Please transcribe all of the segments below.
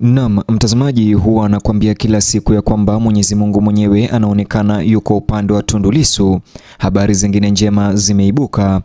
Naam, mtazamaji, huwa anakuambia kila siku ya kwamba Mwenyezi Mungu mwenyewe anaonekana yuko upande wa Tundu Lissu. Habari zingine njema zimeibuka.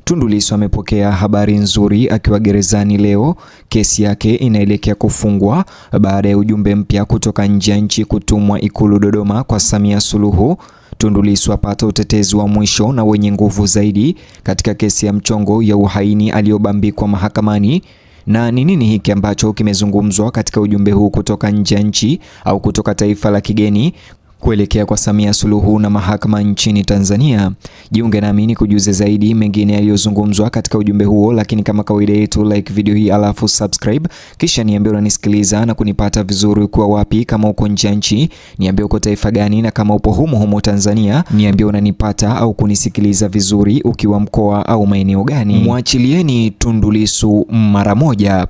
Tundu Lissu amepokea habari nzuri akiwa gerezani leo. Kesi yake inaelekea kufungwa baada ya ujumbe mpya kutoka nje ya nchi kutumwa Ikulu Dodoma kwa Samia Suluhu. Tundu Lissu apata utetezi wa mwisho na wenye nguvu zaidi katika kesi ya mchongo ya uhaini aliyobambikwa mahakamani. Na ni nini hiki ambacho kimezungumzwa katika ujumbe huu kutoka nje ya nchi au kutoka taifa la kigeni kuelekea kwa Samia Suluhu na mahakama nchini Tanzania? Jiunge nami ni kujuze zaidi mengine yaliyozungumzwa katika ujumbe huo, lakini kama kawaida yetu, like video hii alafu subscribe, kisha niambie unanisikiliza na kunipata vizuri kwa wapi. Kama uko nje ya nchi niambie uko taifa gani, na kama upo humo Tanzania niambie unanipata au kunisikiliza vizuri ukiwa mkoa au maeneo gani. Mwachilieni Tundu Lissu mara moja.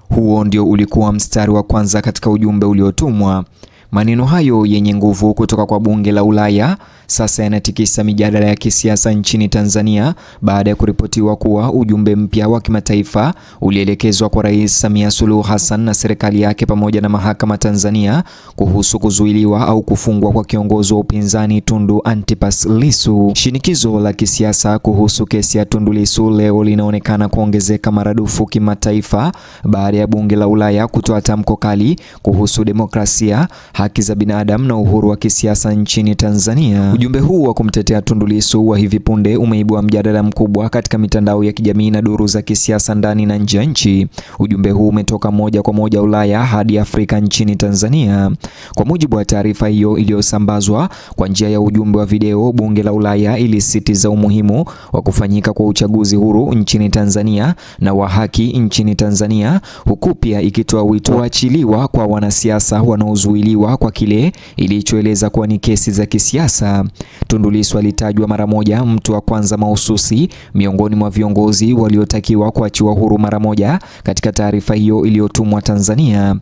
Huo ndio ulikuwa mstari wa kwanza katika ujumbe uliotumwa. Maneno hayo yenye nguvu kutoka kwa bunge la Ulaya sasa yanatikisa mijadala ya kisiasa nchini Tanzania baada ya kuripotiwa kuwa ujumbe mpya wa kimataifa ulielekezwa kwa Rais Samia Suluhu Hassan na serikali yake pamoja na mahakama Tanzania kuhusu kuzuiliwa au kufungwa kwa kiongozi wa upinzani Tundu Antipas Lissu. Shinikizo la kisiasa kuhusu kesi ya Tundu Lissu leo linaonekana kuongezeka maradufu kimataifa baada ya bunge la Ulaya kutoa tamko kali kuhusu demokrasia, haki za binadamu na uhuru wa kisiasa nchini Tanzania. Ujumbe huu wa kumtetea Tundu Lissu wa hivi punde umeibua mjadala mkubwa katika mitandao ya kijamii na duru za kisiasa ndani na nje ya nchi. Ujumbe huu umetoka moja kwa moja Ulaya hadi Afrika nchini Tanzania. Kwa mujibu wa taarifa hiyo iliyosambazwa kwa njia ya ujumbe wa video, bunge la Ulaya ilisisitiza umuhimu wa kufanyika kwa uchaguzi huru nchini Tanzania na wa haki nchini Tanzania, huku pia ikitoa wito kuachiliwa kwa wanasiasa wanaozuiliwa kwa kile ilichoeleza kuwa ni kesi za kisiasa. Tundu Lissu alitajwa mara moja mtu wa kwanza mahususi miongoni mwa viongozi waliotakiwa kuachiwa huru mara moja katika taarifa hiyo iliyotumwa Tanzania.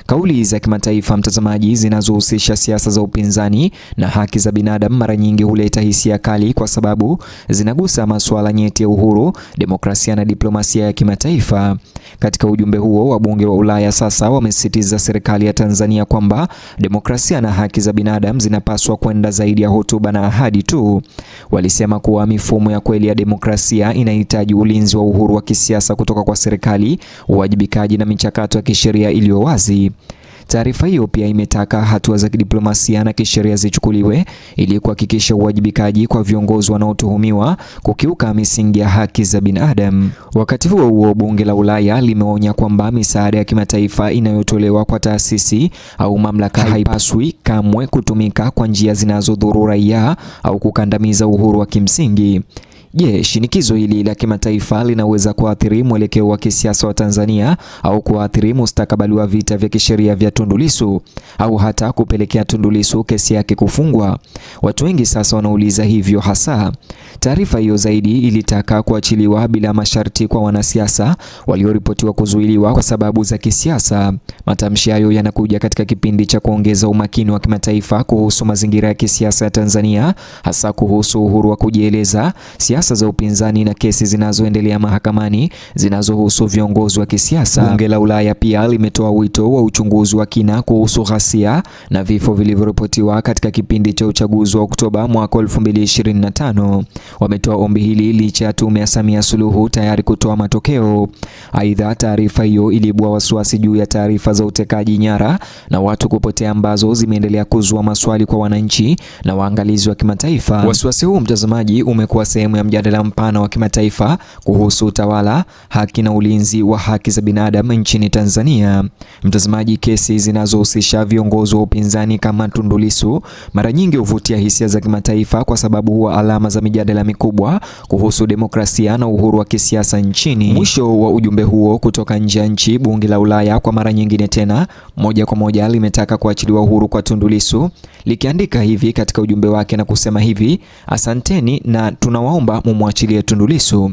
Kauli za kimataifa, mtazamaji, zinazohusisha siasa za upinzani na haki za binadamu mara nyingi huleta hisia kali kwa sababu zinagusa masuala nyeti ya uhuru, demokrasia na diplomasia ya kimataifa. Katika ujumbe huo, wabunge wa Ulaya sasa wamesisitiza serikali ya Tanzania kwamba demokrasia na haki za binadamu zinapaswa kwenda zaidi ya hotuba na ahadi tu. Walisema kuwa mifumo ya kweli ya demokrasia inahitaji ulinzi wa uhuru wa kisiasa kutoka kwa serikali, uwajibikaji na michakato ya kisheria iliyo wazi. Taarifa hiyo pia imetaka hatua za kidiplomasia na kisheria zichukuliwe ili kuhakikisha uwajibikaji kwa viongozi wanaotuhumiwa kukiuka misingi ya haki za binadamu. Wakati huo huo, bunge la Ulaya limeonya kwamba misaada ya kimataifa inayotolewa kwa taasisi au mamlaka haipaswi kamwe kutumika kwa njia zinazodhuru raia au kukandamiza uhuru wa kimsingi. Je, shinikizo hili la kimataifa linaweza kuathiri mwelekeo wa kisiasa wa Tanzania au kuathiri mustakabali wa vita vya kisheria vya Tundu Lissu au hata kupelekea Tundu Lissu kesi yake kufungwa? Watu wengi sasa wanauliza hivyo hasa. Taarifa hiyo zaidi ilitaka kuachiliwa bila masharti kwa wanasiasa walioripotiwa kuzuiliwa kwa sababu za kisiasa. Matamshi hayo yanakuja katika kipindi cha kuongeza umakini wa kimataifa kuhusu mazingira ya kisiasa ya Tanzania, hasa kuhusu uhuru wa kujieleza, siasa za upinzani na kesi zinazoendelea mahakamani zinazohusu viongozi wa kisiasa. Bunge la Ulaya pia limetoa wito wa uchunguzi wa kina kuhusu ghasia na vifo vilivyoripotiwa katika kipindi cha uchaguzi wa Oktoba mwaka 2025. Wametoa ombi hili licha ya tume ya Samia Suluhu tayari kutoa matokeo. Aidha, taarifa hiyo iliibua wasiwasi juu ya taarifa za utekaji nyara na watu kupotea ambazo zimeendelea kuzua maswali kwa wananchi na waangalizi wa kimataifa. Wasiwasi huu, mtazamaji, umekuwa sehemu ya mjadala mpana wa kimataifa kuhusu utawala, haki na ulinzi wa haki za binadamu nchini Tanzania. Mtazamaji, kesi zinazohusisha viongozi wa upinzani kama Tundu Lissu mara nyingi huvutia hisia za kimataifa kwa sababu huwa alama za mijadala mikubwa kuhusu demokrasia na uhuru wa kisiasa nchini. Mwisho wa ujumbe huo kutoka nje ya nchi, bunge la Ulaya kwa mara nyingine tena moja kwa moja limetaka kuachiliwa uhuru kwa Tundu Lissu, likiandika hivi katika ujumbe wake na kusema hivi: asanteni na tunawaomba mumwachilie Tundu Lissu.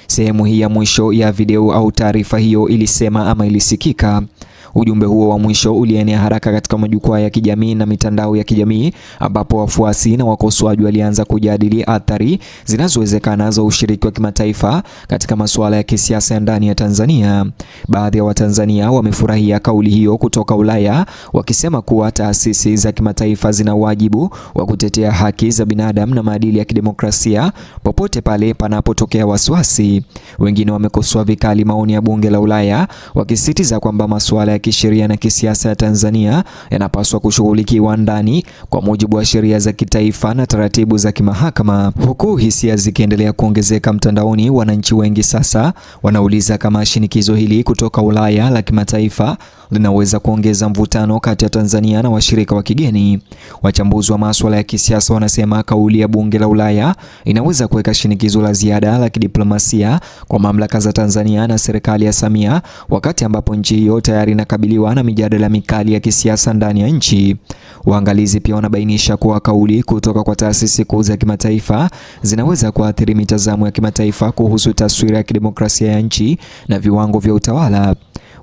Sehemu hii ya mwisho ya video au taarifa hiyo ilisema ama ilisikika: Ujumbe huo wa mwisho ulienea haraka katika majukwaa ya kijamii na mitandao ya kijamii, ambapo wafuasi na wakosoaji walianza kujadili athari zinazowezekana za ushiriki wa kimataifa katika masuala ya kisiasa ndani ya Tanzania. Baadhi ya Watanzania wamefurahia kauli hiyo kutoka Ulaya, wakisema kuwa taasisi za kimataifa zina wajibu wa kutetea haki za binadamu na maadili ya kidemokrasia popote pale panapotokea wasiwasi. Wengine wamekosoa vikali maoni ya bunge la Ulaya, wakisisitiza kwamba masuala ya kisheria na kisiasa ya Tanzania yanapaswa kushughulikiwa ndani kwa mujibu wa sheria za kitaifa na taratibu za kimahakama. Huku hisia zikiendelea kuongezeka mtandaoni, wananchi wengi sasa wanauliza kama shinikizo hili kutoka Ulaya la kimataifa linaweza kuongeza mvutano kati ya Tanzania na washirika wa kigeni. Wachambuzi wa masuala ya kisiasa wanasema kauli ya bunge la Ulaya inaweza kuweka shinikizo la ziada la kidiplomasia kwa mamlaka za Tanzania na serikali ya Samia, wakati ambapo nchi hiyo tayari inakabiliwa na mijadala mikali ya kisiasa ndani ya nchi. Waangalizi pia wanabainisha kuwa kauli kutoka kwa taasisi kuu za kimataifa zinaweza kuathiri mitazamo ya kimataifa kuhusu taswira ya kidemokrasia ya nchi na viwango vya utawala.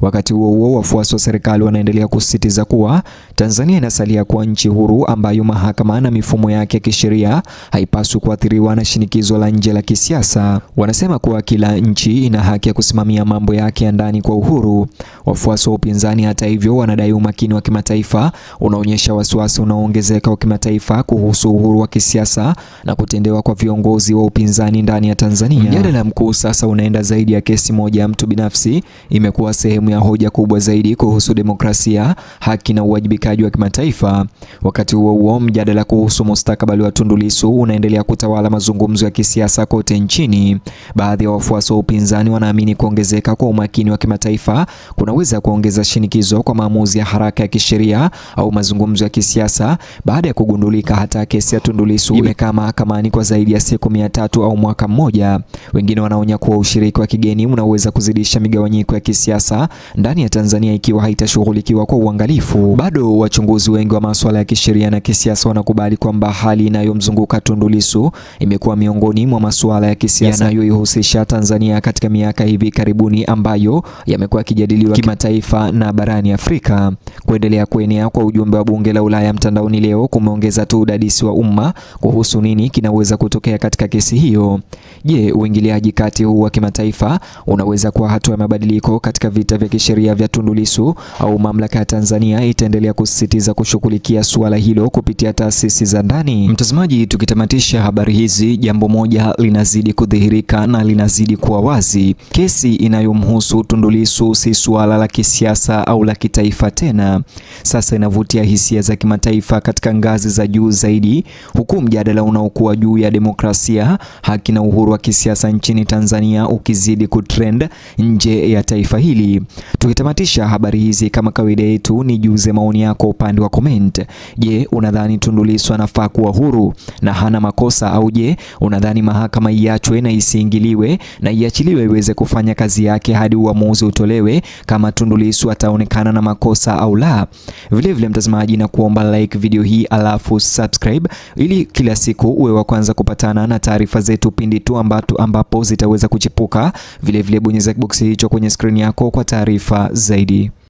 Wakati huo huo, wafuasi wa serikali wanaendelea kusisitiza kuwa Tanzania inasalia kuwa nchi huru ambayo mahakama na mifumo yake ya kisheria haipaswi kuathiriwa na shinikizo la nje la kisiasa. Wanasema kuwa kila nchi ina haki ya kusimamia mambo yake ya ndani kwa uhuru. Wafuasi wa upinzani, hata hivyo, wanadai umakini wa kimataifa unaonyesha wasiwasi unaoongezeka wa kimataifa kuhusu uhuru wa kisiasa na kutendewa kwa viongozi wa upinzani ndani ya Tanzania. Mjadala mkuu sasa unaenda zaidi ya kesi moja ya mtu binafsi. Imekuwa sehemu ya hoja kubwa zaidi kuhusu demokrasia, haki na uwajibikaji wa kimataifa. Wakati huo huo, mjadala kuhusu mustakabali wa Tundu Lissu unaendelea kutawala mazungumzo ya kisiasa kote nchini. Baadhi ya wafuasi wa upinzani wanaamini kuongezeka kwa umakini wa kimataifa kunaweza kuongeza shinikizo kwa maamuzi ya haraka ya kisheria au mazungumzo ya kisiasa baada ya kugundulika hata kesi ya Tundu Lissu imekaa mahakamani kwa zaidi ya siku 300 au mwaka mmoja. Wengine wanaonya kuwa ushiriki wa kigeni unaweza kuzidisha migawanyiko ya kisiasa ndani ya Tanzania ikiwa haitashughulikiwa kwa uangalifu. Bado wachunguzi wengi wa masuala ya kisheria na kisiasa wanakubali kwamba hali inayomzunguka Tundu Lissu imekuwa miongoni mwa masuala ya kisiasa yanayoihusisha Tanzania katika miaka hivi karibuni, ambayo yamekuwa yakijadiliwa kimataifa na barani Afrika. Kuendelea kuenea kwa ujumbe wa bunge la Ulaya mtandaoni leo kumeongeza tu udadisi wa umma kuhusu nini kinaweza kutokea katika kesi hiyo. Je, uingiliaji kati huu wa kimataifa unaweza kuwa hatua ya mabadiliko katika vita vya kisheria vya Tundu Lissu, au mamlaka ya Tanzania itaendelea kusisitiza kushughulikia suala hilo kupitia taasisi za ndani? Mtazamaji, tukitamatisha habari hizi, jambo moja linazidi kudhihirika na linazidi kuwa wazi. Kesi inayomhusu Tundu Lissu si suala la kisiasa au la kitaifa tena. Sasa inavutia hisia za kimataifa katika ngazi za juu zaidi, huku mjadala unaokuwa juu ya demokrasia, haki na uhuru wa kisiasa nchini Tanzania ukizidi kutrend nje ya taifa hili. Tukitamatisha habari hizi, kama kawaida yetu, ni juze maoni yako upande wa comment. Je, unadhani Tundu Lissu anafaa kuwa huru na hana makosa, au je, unadhani mahakama iachwe na isiingiliwe na iachiliwe iweze kufanya kazi yake hadi uamuzi utolewe kama Tundu Lissu ataonekana na makosa au la? Vile mtazamaji, na kuomba like video hii alafu subscribe ili kila siku uwe wa kwanza kupatana na taarifa zetu pindi tu ambapo zitaweza kuchipuka. Vile bonyeza box hicho kwenye screen yako kwa taarifa zaidi.